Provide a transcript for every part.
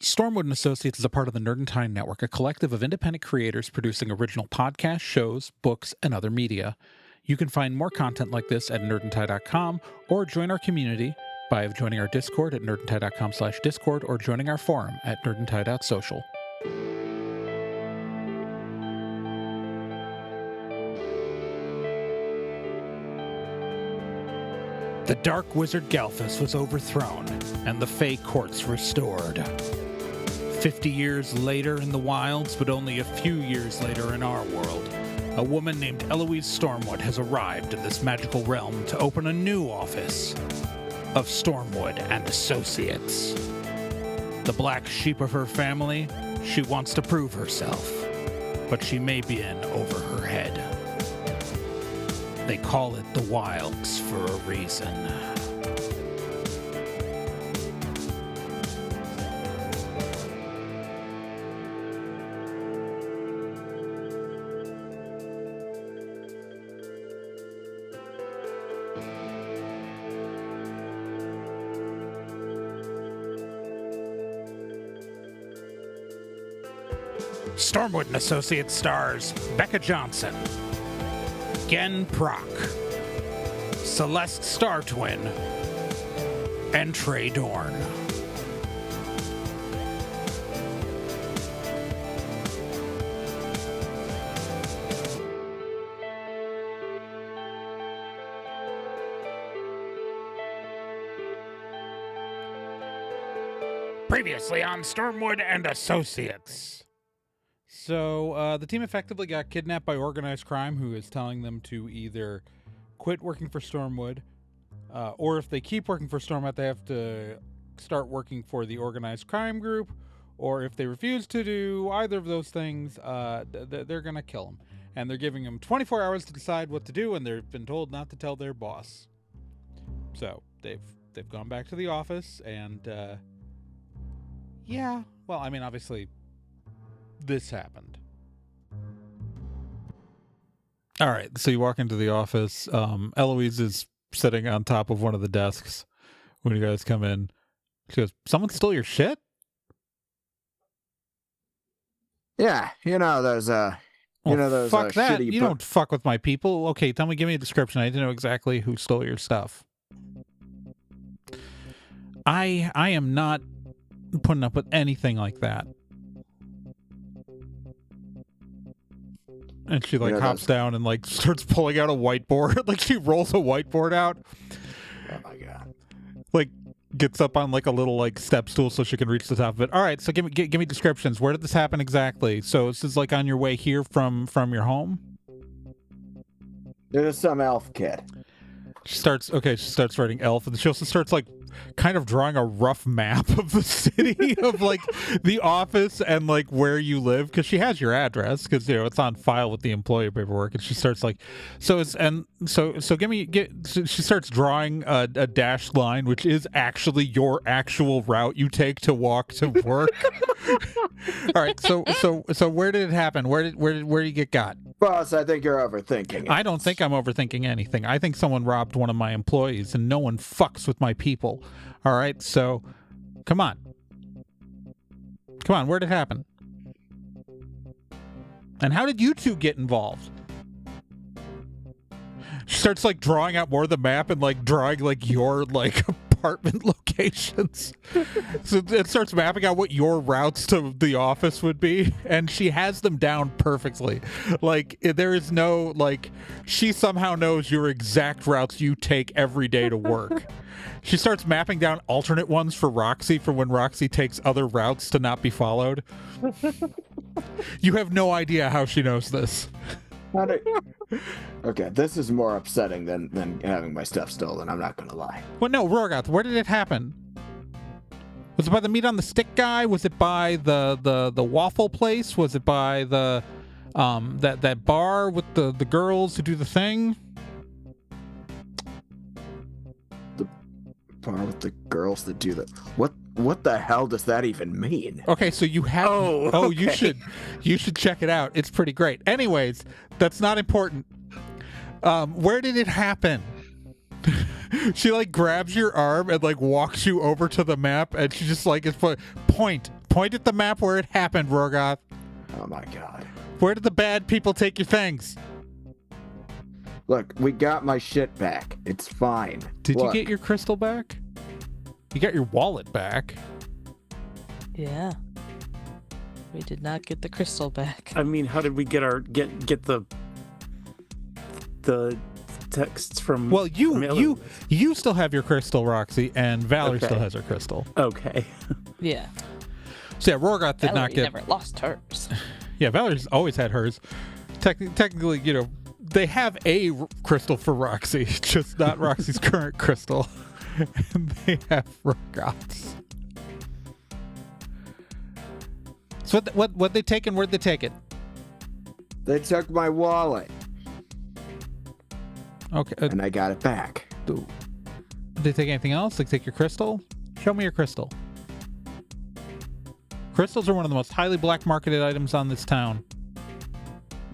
Stormwood and Associates is a part of the Nerd and Time Network, a collective of independent creators producing original podcasts, shows, books, and other media. You can find more content like this at nerdandtie.com or join our community by joining our Discord at nerdandtie.com/discord or joining our forum at nerdandtie.social. The Dark Wizard Galthus was overthrown, and the Fey Courts restored. 50 years later in the wilds, but only a few years later in our world, a woman named Eloise Stormwood has arrived in this magical realm to open a new office of Stormwood and Associates. The black sheep of her family, she wants to prove herself, but she may be in over her head. They call it the Wilds for a reason. Stormwood and Associates stars Becca Johnson, Gen Proc, Celeste Star Twin, and Trey Dorn. Previously on Stormwood and Associates. So the team effectively got kidnapped by organized crime, who is telling them to either quit working for Stormwood, or if they keep working for Stormwood, they have to start working for the organized crime group, or if they refuse to do either of those things, they're going to kill them. And they're giving them 24 hours to decide what to do, and they've been told not to tell their boss. So they've gone back to the office, and yeah, well, I mean, obviously this happened. All right, so you walk into the office. Eloise is sitting on top of one of the desks when you guys come in. She goes, "Someone stole your shit?" Yeah, those fuck that. shitty... You don't fuck with my people. Okay, give me a description. I didn't know exactly who stole your stuff. I am not putting up with anything like that. And she hops down and starts pulling out a whiteboard. She rolls a whiteboard out. Oh my god. Gets up on a little step stool so she can reach the top of it. All right, so give me descriptions. Where did this happen exactly? So this is on your way here from your home? There's some elf kid. She starts writing elf, and she also starts kind of drawing a rough map of the city of the office and where you live, because she has your address because it's on file with the employee paperwork. And she starts she starts drawing a dashed line, which is actually your actual route you take to walk to work. All right, so where did it happen? Where did you get got? Boss, I think you're overthinking it. I don't think I'm overthinking anything. I think someone robbed one of my employees, and no one fucks with my people. All right, so come on, where'd it happen? And how did you two get involved? She starts drawing out more of the map and drawing your apartment locations. So it starts mapping out what your routes to the office would be, and she has them down perfectly. There is no she somehow knows your exact routes you take every day to work. She starts mapping down alternate ones for Roxy for when Roxy takes other routes to not be followed. You have no idea how she knows this. Okay, this is more upsetting than having my stuff stolen, I'm not gonna lie. Well, no, Rorgoth, where did it happen? Was it by the meat on the stick guy? Was it by the waffle place? Was it by the that bar with the girls who do the thing? The bar with the girls that do the... What the hell does that even mean? Okay, so you have... Oh, okay. You should check it out. It's pretty great. Anyways, that's not important. Where did it happen? She grabs your arm and walks you over to the map, and she just is point Point at the map where it happened, Rorgoth. Oh my god. Where did the bad people take your things? Look, we got my shit back. It's fine. Did Look. you get your crystal back? You got your wallet back. Yeah. We did not get the crystal back. I mean, how did we get the texts from? Well, from you still have your crystal, Roxy, and Valerie Okay. still has her crystal. Okay. Yeah. So yeah, Rorgoth did not Valerie get. never lost hers. Yeah, Valerie's always had hers. Technically, you know, they have a crystal for Roxy, just not Roxy's current crystal. And they have Rorgoth's. So what they take and where'd they take it? They took my wallet, Okay. and I got it back. Did they take anything else? They take your crystal? Show me your crystal. Crystals are one of the most highly black marketed items on this town.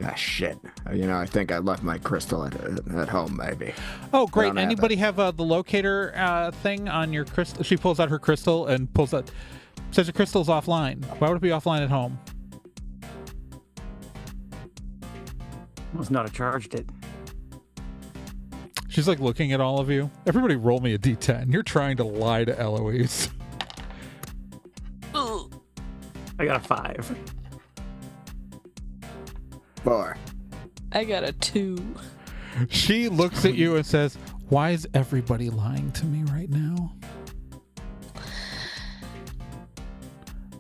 Ah, shit. You know, I think I left my crystal at home, maybe. Oh, great. don't have Anybody have the locator thing on your crystal? She pulls out her crystal and pulls out. Says your crystal's offline. Why would it be offline at home? Must not have charged it. She's like looking at all of you. Everybody roll me a d10. You're trying to lie to Eloise. I got a 5. 4. I got a 2. She looks at you and says, "Why is everybody lying to me right now?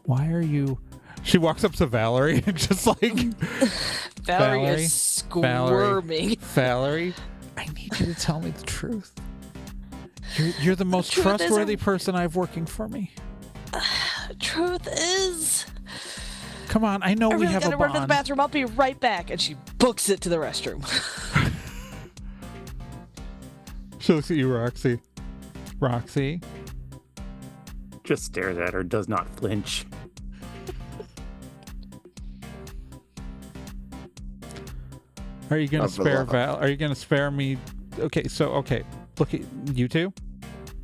Why are you..." She walks up to Valerie and just like... Valerie is squirming. Valerie, I need you to tell me the truth. You're the most truth is trustworthy person I have working for me. Truth is, Come on, I know I we really have gotta a run to the bond. bathroom. I'll be right back. And she books it to the restroom. She looks at you, Roxy. Roxy, Just stares at her, does not flinch. are you gonna Of the spare love. Val? Are you gonna spare me? Okay, look at you two.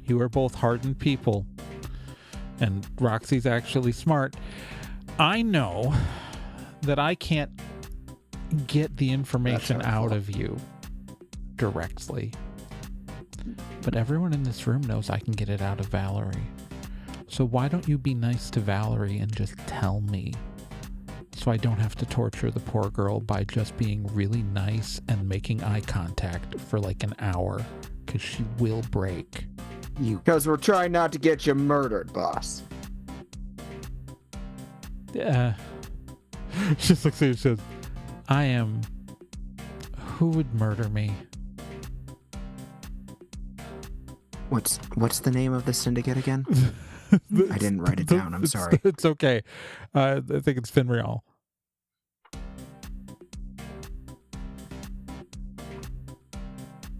You are both hardened people, and Roxy's actually smart. I know that I can't get the information That's out hurtful. of you directly, but everyone in this room knows I can get it out of Valerie. So why don't you be nice to Valerie and just tell me, so I don't have to torture the poor girl by just being really nice and making eye contact for like an hour, because she will break. Because we're trying not to get you murdered, boss. She just looks at you and says, "I am... Who would murder me?" What's the name of the syndicate again? I didn't write it down. I'm sorry. It's okay. I think it's Finreal.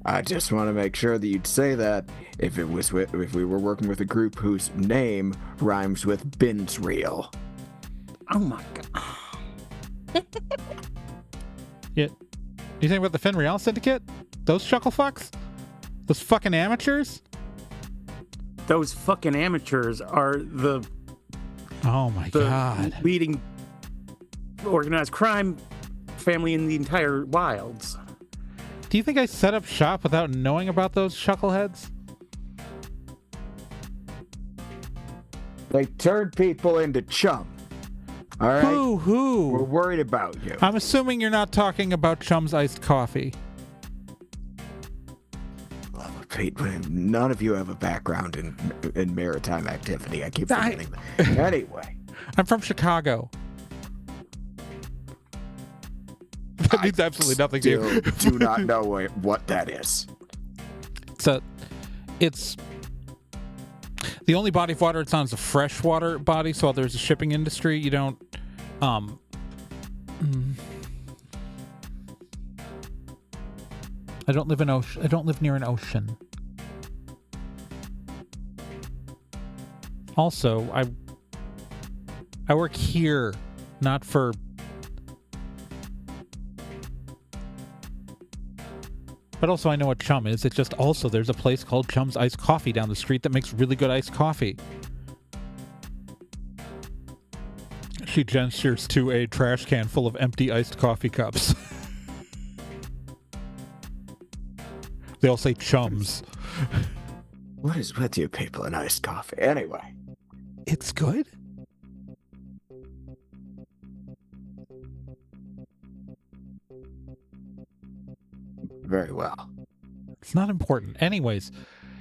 I just want to make sure that you'd say that if we were working with a group whose name rhymes with Binsreal. Oh my god. Yeah. You think about the Finreal Syndicate? Those chuckle fucks? Those fucking amateurs? Those fucking amateurs are the Oh my god. leading organized crime family in the entire wilds. Do you think I set up shop without knowing about those chuckleheads? They turn people into chum. All right? Who? We're worried about you. I'm assuming you're not talking about Chum's iced coffee. Pete, none of you have a background in maritime activity. I keep forgetting that. Anyway. I'm from Chicago. That means absolutely nothing to you. Still do not know what that is. It's the only body of water it's on is a freshwater body. So while there's a shipping industry, you don't. I don't live in ocean. I don't live near an ocean. Also, I work here, not for. But also, I know what Chum is. It's just also there's a place called Chum's Iced Coffee down the street that makes really good iced coffee. She gestures to a trash can full of empty iced coffee cups. They all say chums. What is with you people and iced coffee? Anyway. It's good? Very well. It's not important. Anyways,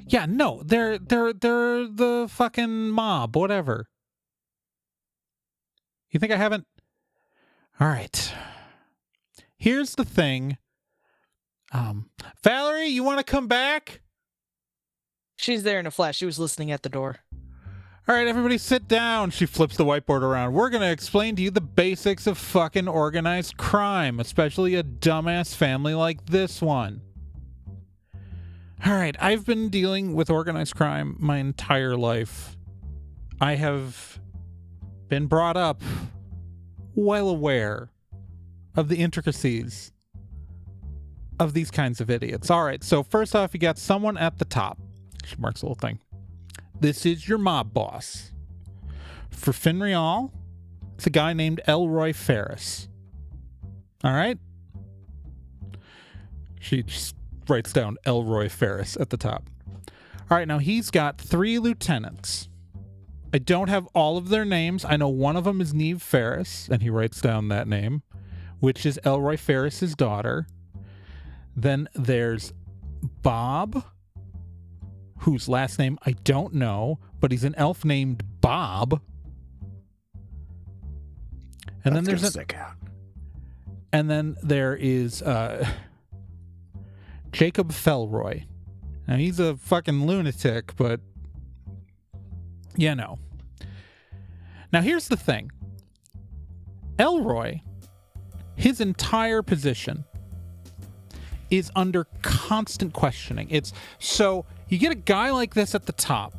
yeah, no, they're the fucking mob, whatever. You think I haven't? All right. Here's the thing. Valerie, you want to come back? She's there in a flash. She was listening at the door. All right, everybody sit down. She flips the whiteboard around. We're going to explain to you the basics of fucking organized crime, especially a dumbass family like this one. All right, I've been dealing with organized crime my entire life. I have been brought up well aware of the intricacies of these kinds of idiots. All right, so first off, you got someone at the top. She marks a little thing. This is your mob boss. For Finreal, it's a guy named Elroy Ferris. All right? She just writes down Elroy Ferris at the top. All right, now he's got 3 lieutenants. I don't have all of their names. I know one of them is Neve Ferris, and he writes down that name, which is Elroy Ferris's daughter. Then there's Bob, whose last name I don't know, but he's an elf named Bob. And then there's stick out. And then there is Jacob Felroy. Now he's a fucking lunatic, but you know. Now here's the thing. Elroy, his entire position is under constant questioning. So you get a guy like this at the top,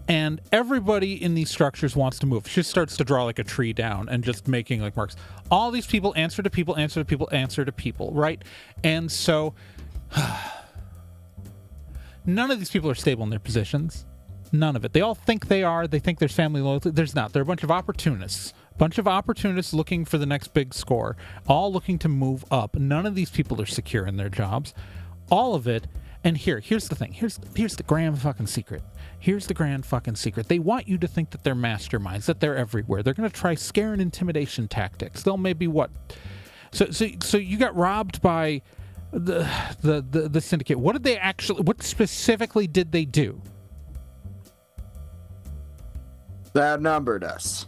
and everybody in these structures wants to move. She starts to draw like a tree down and just making like marks. All these people answer to people, answer to people, answer to people, right? And so none of these people are stable in their positions. None of it. They all think they are. They think there's family loyalty. There's not. They're a bunch of opportunists. Bunch of opportunists looking for the next big score, all looking to move up. None of these people are secure in their jobs. All of it. And here's the thing. Here's the grand fucking secret. Here's the grand fucking secret. They want you to think that they're masterminds, that they're everywhere. They're going to try scare and intimidation tactics. They'll maybe what? So you got robbed by the syndicate. What specifically did they do? They outnumbered us.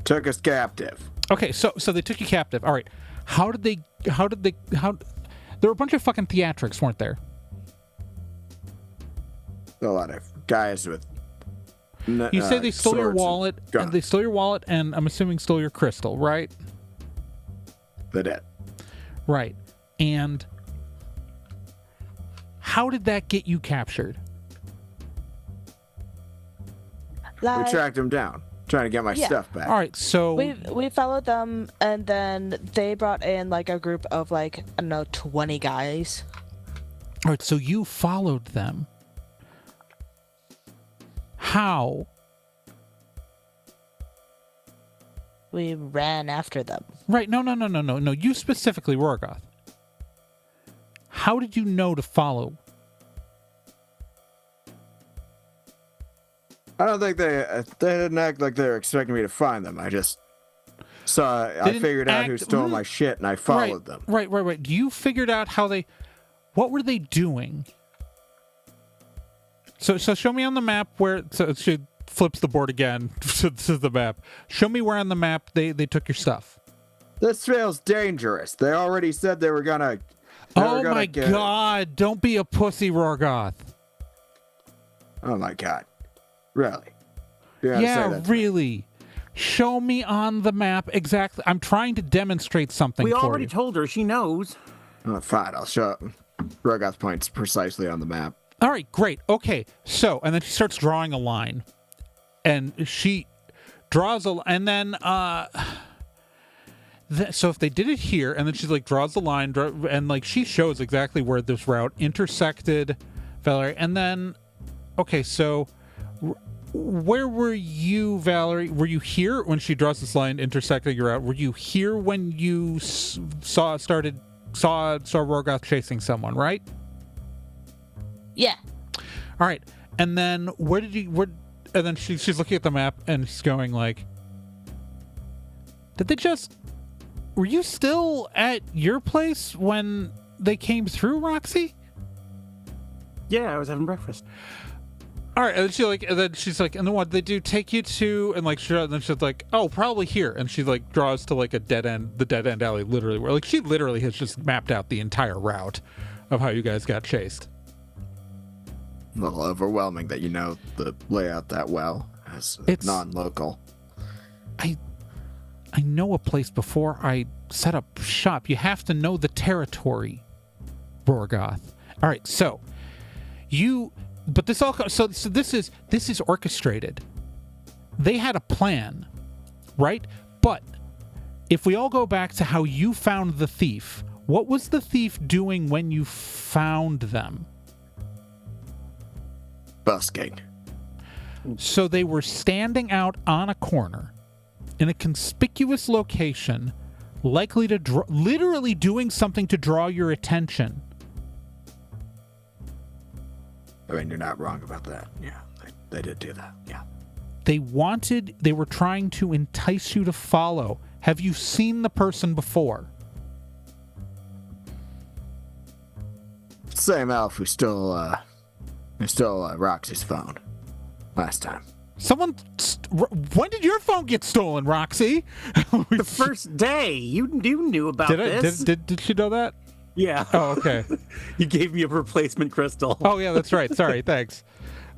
Took us captive. Okay, so they took you captive. All right. How did they there were a bunch of fucking theatrics, weren't there? A lot of guys with You say they stole your swords wallet, and they stole your wallet, and I'm assuming stole your crystal, right? They did. Right. And how did that get you captured? We tracked them down, trying to get my stuff back. All right, so we followed them, and then they brought in like a group of like, I don't know, 20 guys. All right, so you followed them. How? We ran after them. Right, no. You specifically, Rorgoth. How did you know to follow? I don't think they didn't act like they were expecting me to find them. I just saw. I figured out who stole my shit, and I followed them. Right. You figured out how they. What were they doing? So show me on the map where. So she flips the board again to the map. Show me where on the map they took your stuff. This feels dangerous. They already said they were gonna. Oh my god! Don't be a pussy, Rorgoth. Oh my god. Really? Yeah, really. Show me on the map exactly. I'm trying to demonstrate something for you. We already told her. She knows. Oh, fine, I'll show. Rogoth points precisely on the map. All right, great. Okay, so, and then she starts drawing a line. And she draws a... And then, so if they did it here, and then she, like, draws the line, and, like, she shows exactly where this route intersected Valerie. And then, okay, so... where were you, Valerie? Were you here when she draws this line intersecting your route? Were you here when you saw Rorgoth chasing someone, right? Yeah. All right. And then and then she's looking at the map and she's going like, were you still at your place when they came through, Roxy? Yeah, I was having breakfast. All right, and then she's like, and then what? They do take you to, and like, and then she's like, oh, probably here, and she like draws to like the dead end alley, literally, where like she literally has just mapped out the entire route of how you guys got chased. A little overwhelming that you know the layout that well as non-local. I know a place before I set up shop. You have to know the territory, Rorgoth. All right, so but this all so this is orchestrated. They had a plan, right? But if we all go back to how you found the thief, what was the thief doing when you found them? Busking. So they were standing out on a corner in a conspicuous location, likely to literally doing something to draw your attention. I mean, you're not wrong about that. Yeah, they did do that. Yeah. They were trying to entice you to follow. Have you seen the person before? Same elf who stole Roxy's phone last time. When did your phone get stolen, Roxy? The first day. You knew about this. Did she know that? Yeah. Oh, okay. You gave me a replacement crystal. Oh, yeah, that's right. Sorry, thanks.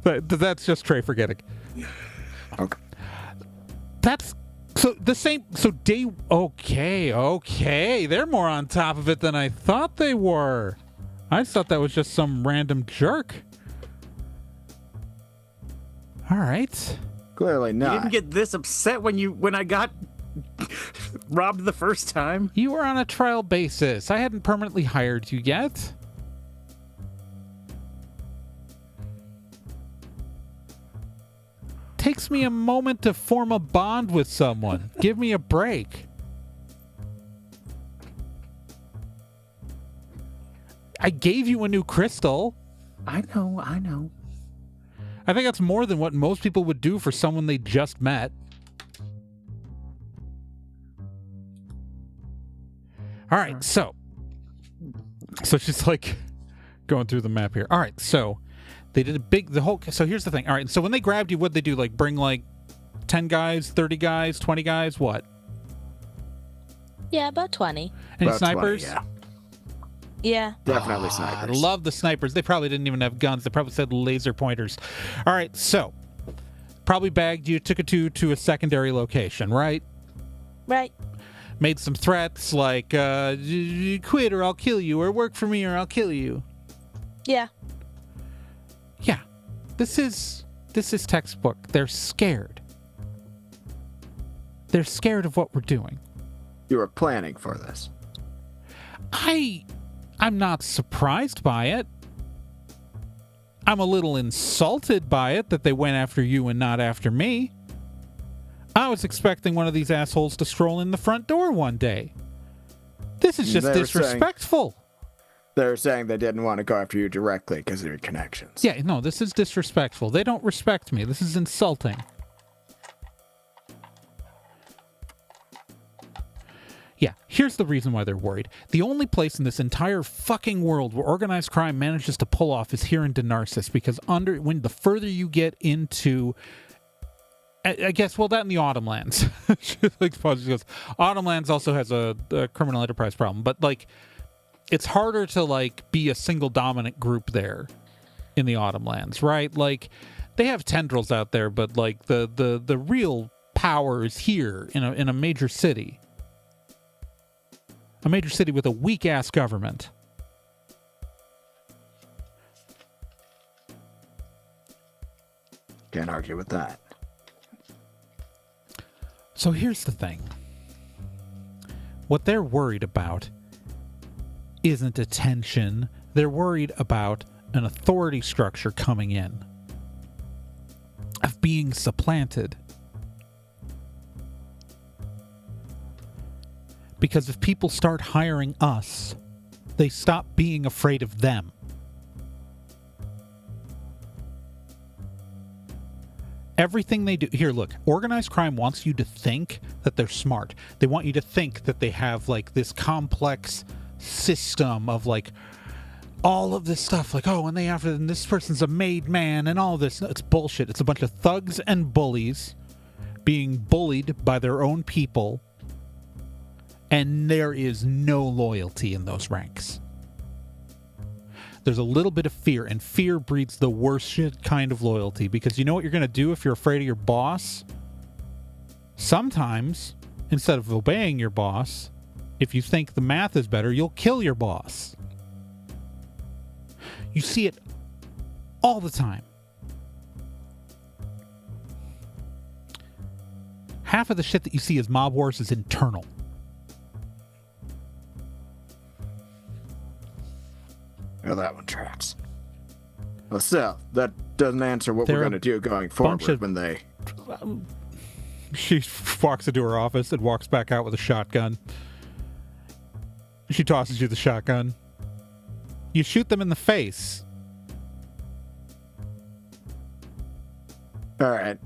That's just Trey forgetting. Okay. That's so the same. So okay. They're more on top of it than I thought they were. I thought that was just some random jerk. All right. Clearly not. You didn't get this upset when I got robbed the first time. You were on a trial basis. I hadn't permanently hired you yet. Takes me a moment to form a bond with someone. Give me a break. I gave you a new crystal. I know. I think that's more than what most people would do for someone they just met. All right, so she's like going through the map here. All right, so they did so here's the thing. All right, so when they grabbed you, what'd they do? Like bring like 10 guys, 30 guys, 20 guys, what? Yeah, about 20. Any About 20, snipers? yeah. Yeah. Definitely I snipers. love the snipers. They probably didn't even have guns. They probably said laser pointers. All right, so probably bagged you, took it to a secondary location, right? Right. Made some threats like, quit or I'll kill you, or work for me or I'll kill you. Yeah. Yeah. This is textbook. They're scared. They're scared of what we're doing. You were planning for this. I'm not surprised by it. I'm a little insulted by it that they went after you and not after me. I was expecting one of these assholes to stroll in the front door one day. This is just disrespectful. They're saying they didn't want to go after you directly because of your connections. Yeah, no, this is disrespectful. They don't respect me. This is insulting. Yeah, here's the reason why they're worried. The only place in this entire fucking world where organized crime manages to pull off is here in Denarsis, because when the further you get into, I guess, well, that in the Autumn Lands. She goes, Autumn Lands also has a criminal enterprise problem, but like, it's harder to like be a single dominant group there in the Autumn Lands, right? Like, they have tendrils out there, but like the real power is here in a major city. A major city with a weak-ass government. Can't argue with that. So here's the thing. What they're worried about isn't attention. They're worried about an authority structure coming in. I've being supplanted. Because if people start hiring us, they stop being afraid of them. Everything they do... Here, look. Organized crime wants you to think that they're smart. They want you to think that they have, like, this complex system of, like, all of this stuff. Like, oh, and this person's a made man and all this. No, it's bullshit. It's a bunch of thugs and bullies being bullied by their own people. And there is no loyalty in those ranks. There's a little bit of fear, and fear breeds the worst shit kind of loyalty, because you know what you're going to do if you're afraid of your boss? Sometimes, instead of obeying your boss, if you think the math is better, you'll kill your boss. You see it all the time. Half of the shit that you see as mob wars is internal. Well, that one tracks. Well, so, that doesn't answer what we're going to do going forward when they... She walks into her office and walks back out with a shotgun. She tosses you the shotgun. You shoot them in the face. All right.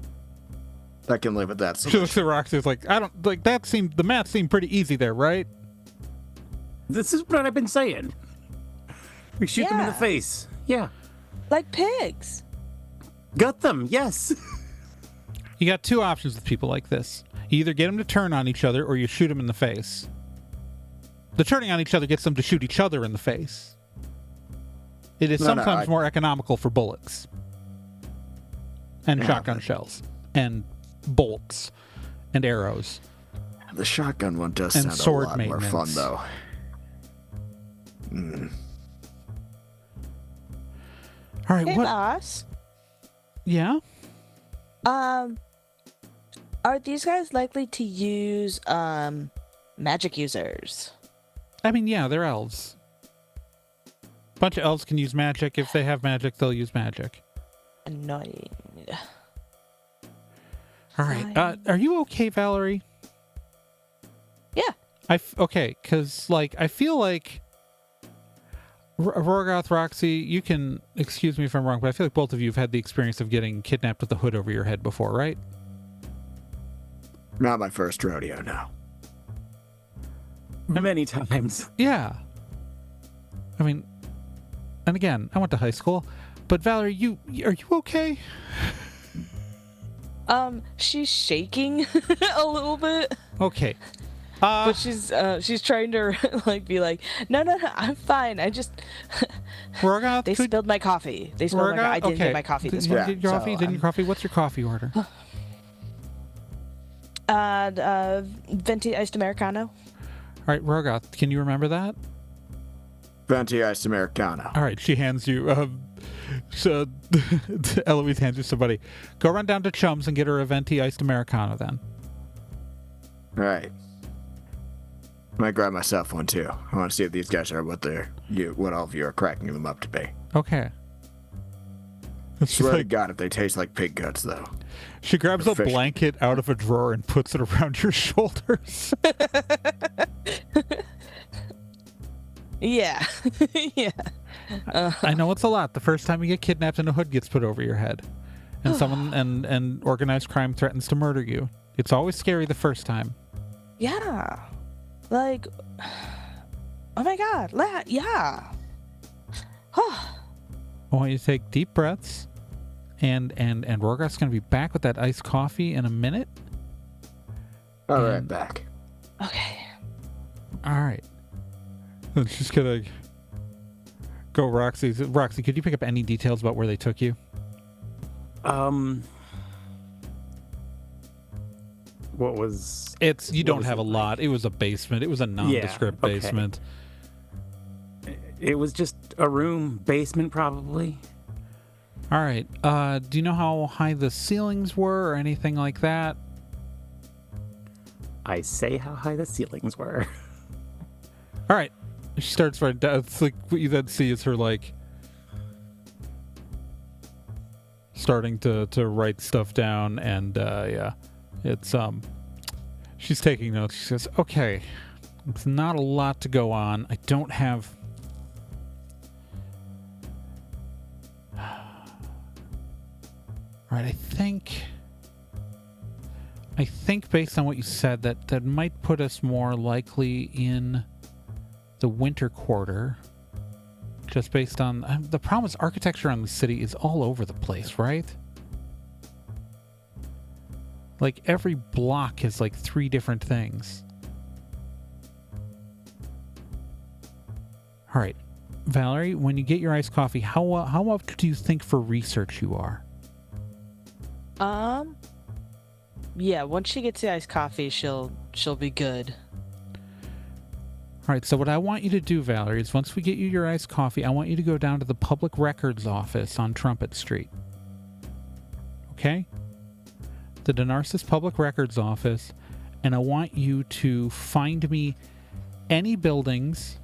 I can live with that solution. She looks at Roxy, it's like, the math seemed pretty easy there, right? This is what I've been saying. We shoot them in the face. Yeah. Like pigs. Got them, yes. You got two options with people like this. You either get them to turn on each other or you shoot them in the face. The turning on each other gets them to shoot each other in the face. It is sometimes more economical for bullets. And shotgun shells. And bolts. And arrows. The shotgun one does sound a lot more fun, though. All right, hey, what? Boss. Yeah? Are these guys likely to use, magic users? I mean, yeah, they're elves. A bunch of elves can use magic. If they have magic, they'll use magic. Annoying. All right. Are you okay, Valerie? Yeah. Okay, because, like, I feel like... Rorgoth, Roxy, you can excuse me if I'm wrong, but I feel like both of you have had the experience of getting kidnapped with the hood over your head before, right? Not my first rodeo, no. Many times. Yeah. I mean, and again, I went to high school, but Valerie, are you okay? She's shaking a little bit. Okay. But she's trying to like be like, no, I'm fine. I just Rorgoth, they spilled my coffee. They spilled my coffee. I didn't get my coffee this morning. Didn't your coffee? What's your coffee order? Venti iced Americano. All right, Rorgoth, can you remember that? Venti iced Americano. All right, she hands you. So Eloise hands you somebody. Go run down to Chum's and get her a Venti iced Americano then. All right. Might grab myself one too. I want to see if these guys are what all of you are cracking them up to be. Okay. Swear to God, if they taste like pig guts, though. She grabs a blanket out of a drawer and puts it around your shoulders. Yeah. Yeah. I know it's a lot. The first time you get kidnapped and a hood gets put over your head, and someone and organized crime threatens to murder you. It's always scary the first time. Yeah. Like, oh my God, yeah. I want you to take deep breaths, and Rorgoth's going to be back with that iced coffee in a minute. All right, back. Okay. All right. And she's going to go Roxy. Roxy, could you pick up any details about where they took you? What was... You don't have a lot. It was a basement. It was a nondescript basement. It was just a room, basement probably. All right. Do you know how high the ceilings were or anything like that? I say how high the ceilings were. All right. She starts right down. It's like what you then see is her like starting to write stuff down, and it's she's taking notes. She says, "Okay, it's not a lot to go on. I don't have." Right, I think based on what you said, that might put us more likely in the winter quarter. Just based on the problem is architecture in the city is all over the place, right? Like every block has like 3 different things. All right, Valerie, when you get your iced coffee, how up do you think for research you are? Yeah, once she gets the iced coffee, she'll be good. All right, so what I want you to do, Valerie, is once we get you your iced coffee, I want you to go down to the public records office on Trumpet Street. Okay? The Denarsis Public Records Office, and I want you to find me any buildings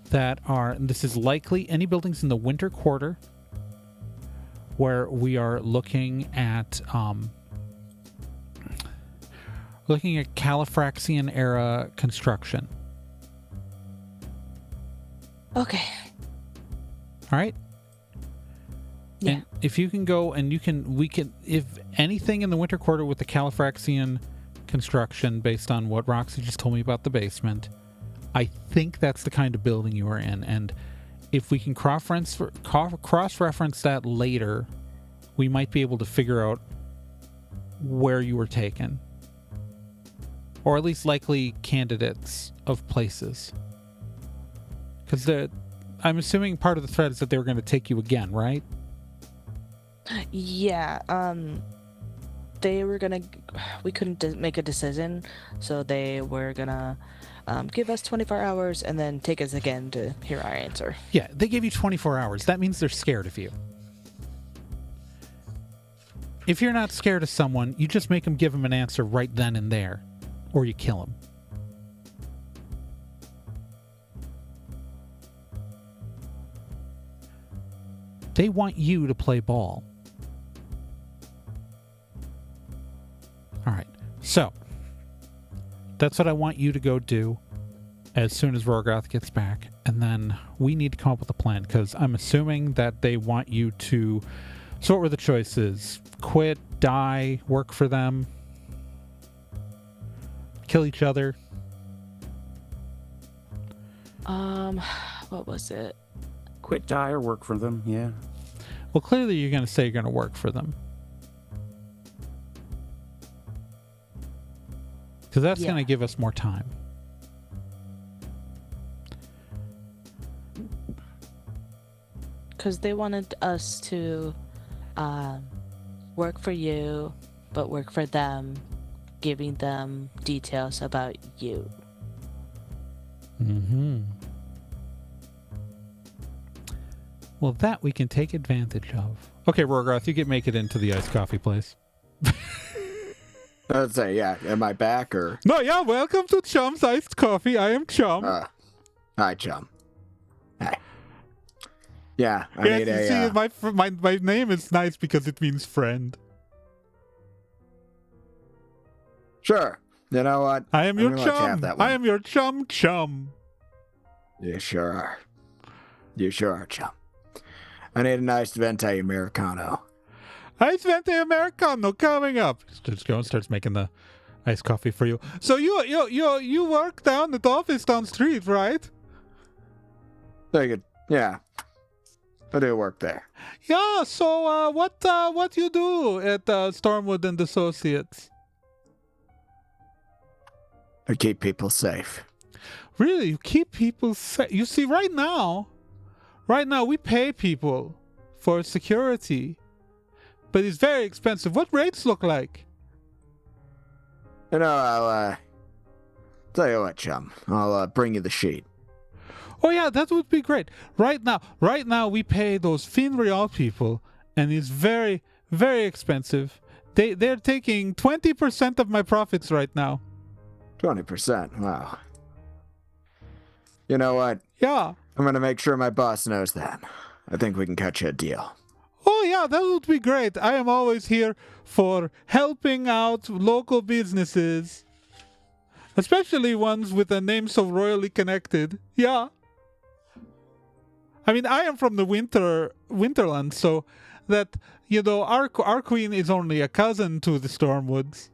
that are, and this is likely, any buildings in the winter quarter where we are looking at Califraxian era construction. Okay. All right. Yeah. And if you can go and if anything in the winter quarter with the Califraxian construction, based on what Roxy just told me about the basement, I think that's the kind of building you are in. And if we can cross-reference that later, we might be able to figure out where you were taken. Or at least likely candidates of places. Because I'm assuming part of the threat is that they were going to take you again, right? Yeah, we couldn't make a decision, so they were gonna give us 24 hours and then take us again to hear our answer. Yeah, they gave you 24 hours. That means they're scared of you. If you're not scared of someone, you just make them give them an answer right then and there, or you kill them. They want you to play ball. All right. So, that's what I want you to go do as soon as Rorgoth gets back. And then we need to come up with a plan, because I'm assuming that they want you to... So what were the choices? Quit, die, work for them, kill each other? What was it? Quit, die, or work for them, yeah. Well, clearly you're going to say you're going to work for them. Because that's going to give us more time. Because they wanted us to work for you, but work for them, giving them details about you. Mm-hmm. Well, that we can take advantage of. Okay, Rorgoth, you can make it into the iced coffee place. Let's say, yeah. Am I back or? No, yeah. Welcome to Chum's Iced Coffee. I am Chum. Hi, Chum. Hi. Yeah, I yes, need you a. see, my name is nice because it means friend. Sure. You know what? I am your I'm gonna let you have chum. that one. I am your chum. You sure are. You sure are, Chum. I need a nice venti americano. Ice venti americano coming up. Just go and starts making the iced coffee for you. So you work down at the office down the street, right? Very good. Yeah. I do work there. Yeah. So what you do at Stormwood and Associates? I keep people safe. Really, you keep people safe. You see, right now we pay people for security, but it's very expensive. What rates look like? You know, I'll tell you what, Chum. I'll bring you the sheet. Oh yeah, that would be great. Right now we pay those Finreal people, and it's very, very expensive. They're taking 20% of my profits right now. 20%. Wow. You know what? Yeah. I'm gonna make sure my boss knows that. I think we can cut you a deal. Oh, yeah, that would be great. I am always here for helping out local businesses, especially ones with a name so royally connected. Yeah. I mean, I am from the Winterland, so that, our queen is only a cousin to the Stormwoods.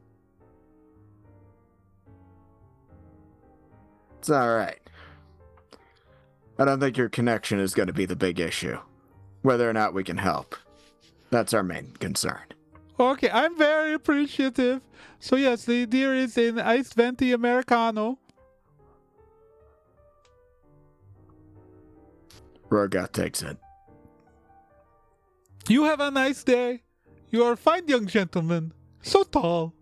It's all right. I don't think your connection is going to be the big issue. Whether or not we can help. That's our main concern. Okay, I'm very appreciative. So yes, the deer is in iced venti Americano. Rorgoth takes it. You have a nice day. You are a fine young gentleman. So tall.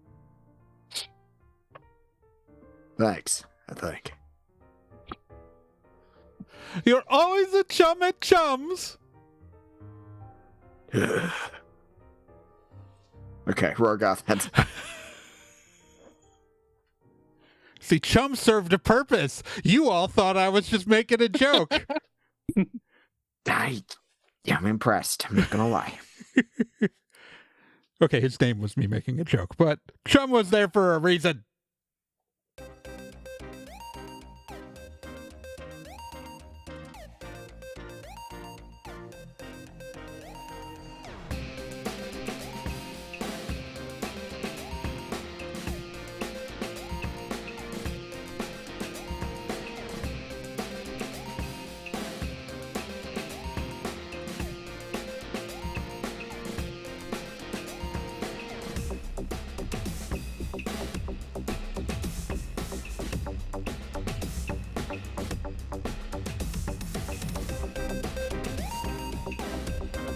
Thanks, I think. You're always a chum at Chums. Okay, Rorgoth heads. See, Chum served a purpose. You all thought I was just making a joke. I'm impressed. I'm not gonna lie. Okay, his name was me making a joke, but Chum was there for a reason.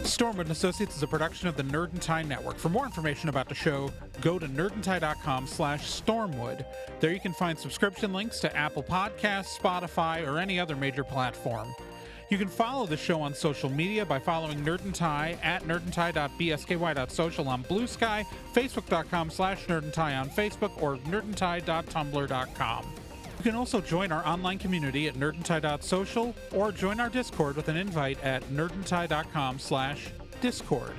Stormwood & Associates is a production of the Nerd and Tie Network. For more information about the show, go to nerdandtie.com/stormwood. There you can find subscription links to Apple Podcasts, Spotify, or any other major platform. You can follow the show on social media by following Nerd and Tie at nerdandtie.bsky.social on Blue Sky, facebook.com/nerdandtie on Facebook, or nerdandtie.tumblr.com. You can also join our online community at nerdandtie.social or join our Discord with an invite at nerdandtie.com/discord.